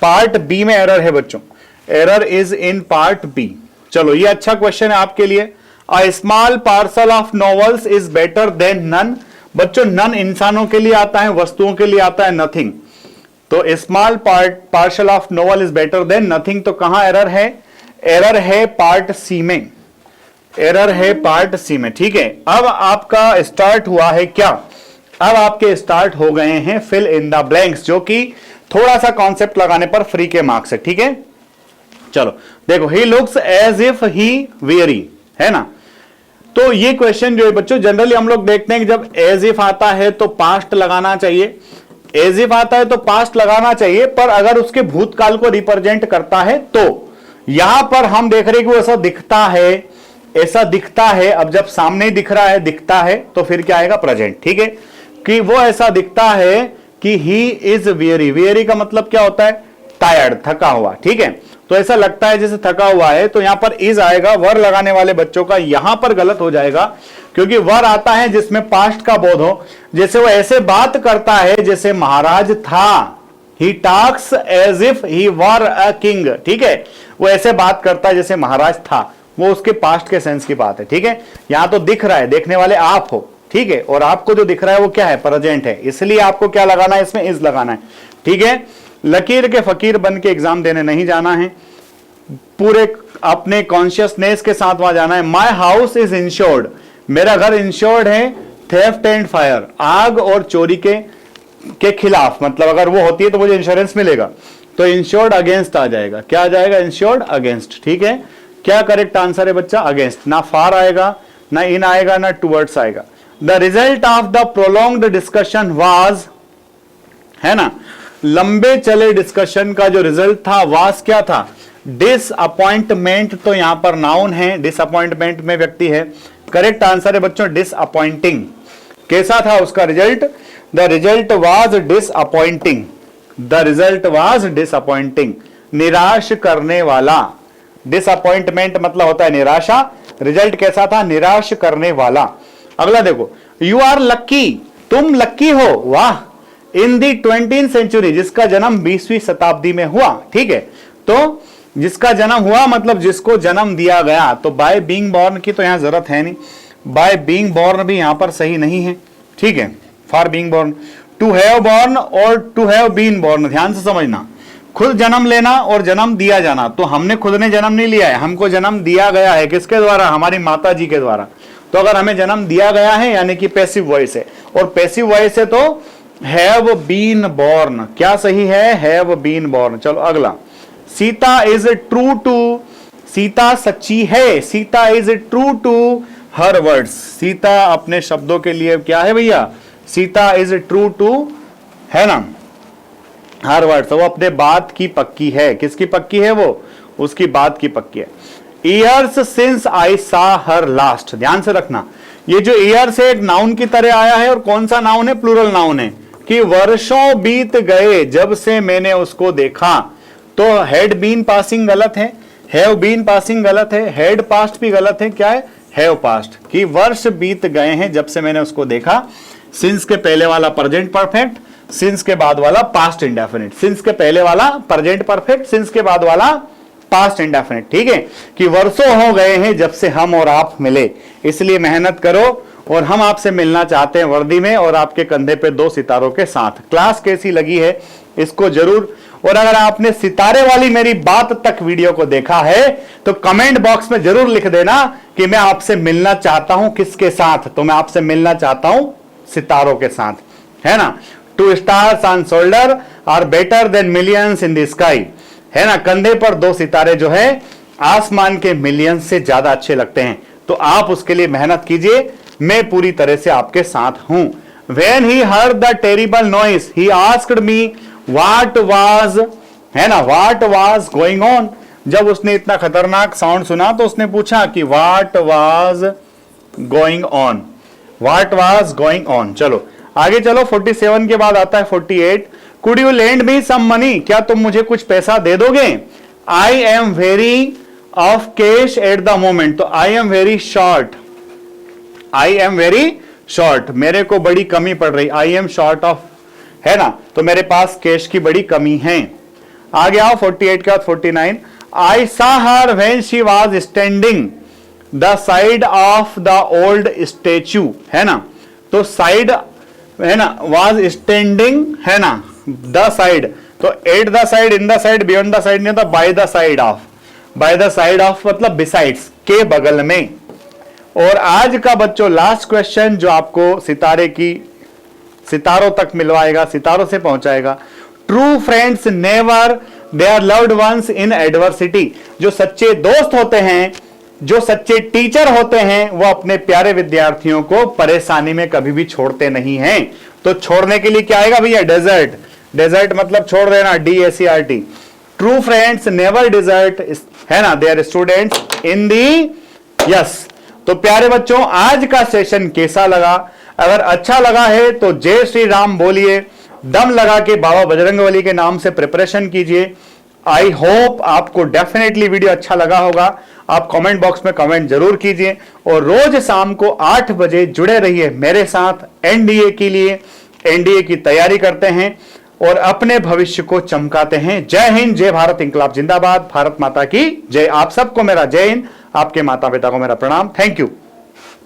पार्ट बी में एरर है बच्चों, error is in part B. चलो ये अच्छा क्वेश्चन है आपके लिए। A small parcel of novels is better than none. बच्चों नन इंसानों के लिए आता है, वस्तुओं के लिए आता है नथिंग। तो small parcel of novel is better then nothing. तो कहां एरर है, एरर है पार्ट सी में, एरर है पार्ट सी में। ठीक है, अब आपका स्टार्ट हुआ है क्या, अब आपके स्टार्ट हो गए हैं फिल इन द ब्लैंक्स, जो कि थोड़ा सा कॉन्सेप्ट लगाने पर फ्री के मार्क्स है। ठीक है, चलो देखो, he looks as if he very, है ना। तो ये क्वेश्चन जो है बच्चों, जनरली हम लोग देखते हैं कि जब एज इफ आता है तो पास्ट लगाना चाहिए, एज इफ आता है तो पास्ट लगाना चाहिए, पर अगर उसके भूतकाल को रिप्रेजेंट करता है तो यहां पर हम देख रहे हैं कि वो ऐसा दिखता है, ऐसा दिखता है। अब जब सामने दिख रहा है, दिखता है, तो फिर क्या आएगा, प्रेजेंट। ठीक है, कि वो ऐसा दिखता है कि ही इज वेरी, वेरी का मतलब क्या होता है, टायर्ड, थका हुआ। ठीक है, तो ऐसा लगता है जैसे थका हुआ है, तो यहां पर इज आएगा। वर लगाने वाले बच्चों का यहां पर गलत हो जाएगा, क्योंकि वर आता है जिसमें पास्ट का बोध हो। जैसे वो ऐसे बात करता है जैसे महाराज था, he talks as if he were a king, ठीक है, वो ऐसे बात करता है जैसे महाराज था, वो उसके पास्ट के सेंस की बात है, ठीक है। यहां तो दिख रहा है, देखने वाले आप हो, ठीक है, और आपको जो दिख रहा है वो क्या है, प्रेजेंट है, इसलिए आपको क्या लगाना है, इसमें इज लगाना है, ठीक है। लकीर के फकीर बन के एग्जाम देने नहीं जाना है, पूरे अपने कॉन्शियसनेस के साथ वहां जाना है। माई हाउस इज इंश्योर्ड, मेरा घर इंश्योर्ड है थेफ्ट एंड फायर, आग और चोरी के खिलाफ, मतलब अगर वो होती है तो मुझे इंश्योरेंस मिलेगा, तो इंश्योर्ड अगेंस्ट आ जाएगा, क्या आ जाएगा, इंश्योर्ड अगेंस्ट, ठीक है। क्या करेक्ट आंसर है बच्चा, अगेंस्ट, ना फार आएगा, ना इन आएगा, ना टुवर्ड्स आएगा। The result of the prolonged discussion was, है ना, लंबे चले डिस्कशन का जो रिजल्ट था वाज क्या था, डिसअपॉइंटमेंट, तो यहां पर नाउन है, डिसअपॉइंटमेंट में व्यक्ति है, करेक्ट आंसर है बच्चों डिसअपॉइंटिंग। कैसा था उसका result, the result was disappointing, the result was disappointing, निराश करने वाला, डिसअपॉइंटमेंट मतलब होता है निराशा, रिजल्ट कैसा था, निराश करने वाला। अगला देखो, यू आर लक्की, तुम लक्की हो, वाह, इन दी 20th सेंचुरी, जिसका जन्म 20वीं शताब्दी में हुआ, ठीक है, तो जिसका जन्म हुआ मतलब जिसको जन्म दिया गया, तो बाय बीइंग बॉर्न की तो यहां जरूरत है नहीं, बाय बीइंग बॉर्न भी यहां पर सही नहीं है, ठीक है, for being born, to have born और टू हैव बीन बॉर्न, ध्यान से समझना, खुद जन्म लेना और जन्म दिया जाना, तो हमने खुद ने जन्म नहीं लिया है, हमको जन्म दिया गया है, किसके द्वारा, हमारी माता जी के द्वारा। तो अगर हमें जन्म दिया गया है यानी कि पैसिव वॉइस है, और पैसिव वॉइस है तो हैव बीन बॉर्न, क्या सही है, हैव बीन बॉर्न। चलो अगला, Sita is true to, Sita सच्ची है, Sita is true to her words, Sita अपने शब्दों के लिए क्या है भैया, सीता इज ट्रू टू, है ना, हर वर्ड्स, वो अपने बात की पक्की है, किसकी पक्की है, वो उसकी बात की पक्की है। ईयर्स सिंस आई सा हर लास्ट, ध्यान से रखना, ये जो ईयर्स है एक नाउन की तरह आया है, और कौन सा नाउन है, प्लूरल नाउन है, कि वर्षों बीत गए जब से मैंने उसको देखा, तो हैड बीन पासिंग गलत है, हैव बीन पासिंग गलत है, हैड पास्ट भी गलत है, क्या है, हैव पास्ट, कि वर्ष बीत गए हैं जब से मैंने उसको देखा। सिंस के पहले वाला प्रेजेंट परफेक्ट, सिंस के बाद वाला पास्ट इंडेफिनिट, सिंस के पहले वाला प्रेजेंट परफेक्ट, सिंस के बाद वाला पास्ट इंडेफिनिट, ठीक है, कि वर्षों हो गए हैं जब से हम और आप मिले, इसलिए मेहनत करो, और हम आपसे मिलना चाहते हैं वर्दी में और आपके कंधे पे 2 सितारों के साथ। क्लास कैसी लगी है इसको जरूर, और अगर आपने सितारे वाली मेरी बात तक वीडियो को देखा है तो कमेंट बॉक्स में जरूर लिख देना कि मैं आपसे मिलना चाहता हूं, किसके साथ, तो मैं आपसे मिलना चाहता हूं सितारों के साथ, है ना। 2 stars on shoulder are better than millions in the sky, है ना, कंधे पर 2 सितारे जो है आसमान के मिलियंस से ज्यादा अच्छे लगते हैं, तो आप उसके लिए मेहनत कीजिए, मैं पूरी तरह से आपके साथ हूं। When he heard the terrible noise, he asked me what was, है ना, what was going on, जब उसने इतना खतरनाक साउंड सुना तो उसने पूछा कि what was going on, what was going on। चलो आगे चलो, 47 के बाद आता है 48, could you lend me some money, क्या तुम मुझे कुछ पैसा दे दोगे, I am very of cash at the moment, तो I am very short, I am very short, मेरे को बड़ी कमी पड़ रही, I am short of, है ना, तो मेरे पास कैश की बड़ी कमी है। आगे आओ 48 के बाद 49, I saw her when she was standing the side of the old statue, है ना, तो साइड, है ना, was standing, है ना, the side, तो at the side, in the side, beyond the side नहीं होता, by the side of, by the side of मतलब besides, के बगल में। और आज का बच्चों लास्ट क्वेश्चन जो आपको सितारों तक मिलवाएगा, सितारों से पहुंचाएगा, true friends never their loved ones in adversity, जो सच्चे दोस्त होते हैं, जो सच्चे टीचर होते हैं, वो अपने प्यारे विद्यार्थियों को परेशानी में कभी भी छोड़ते नहीं हैं। तो छोड़ने के लिए क्या आएगा भैया, डेजर्ट, डेजर्ट मतलब छोड़ देना, DACRT, true friends never desert, है ना, dear students in the, yes. तो प्यारे बच्चों आज का सेशन कैसा लगा, अगर अच्छा लगा है तो जय श्री राम बोलिए, दम लगा के बाबा बजरंगबली के नाम से प्रिपरेशन कीजिए। आई होप आपको डेफिनेटली वीडियो अच्छा लगा होगा, आप कमेंट बॉक्स में कमेंट जरूर कीजिए, और रोज शाम को 8 बजे जुड़े रहिए मेरे साथ एनडीए के लिए, एनडीए की तैयारी करते हैं। और अपने भविष्य को चमकाते हैं। जय हिंद, जय भारत, इंकलाब जिंदाबाद, भारत माता की जय। आप सबको मेरा जय हिंद, आपके माता पिता को मेरा प्रणाम। Thank you.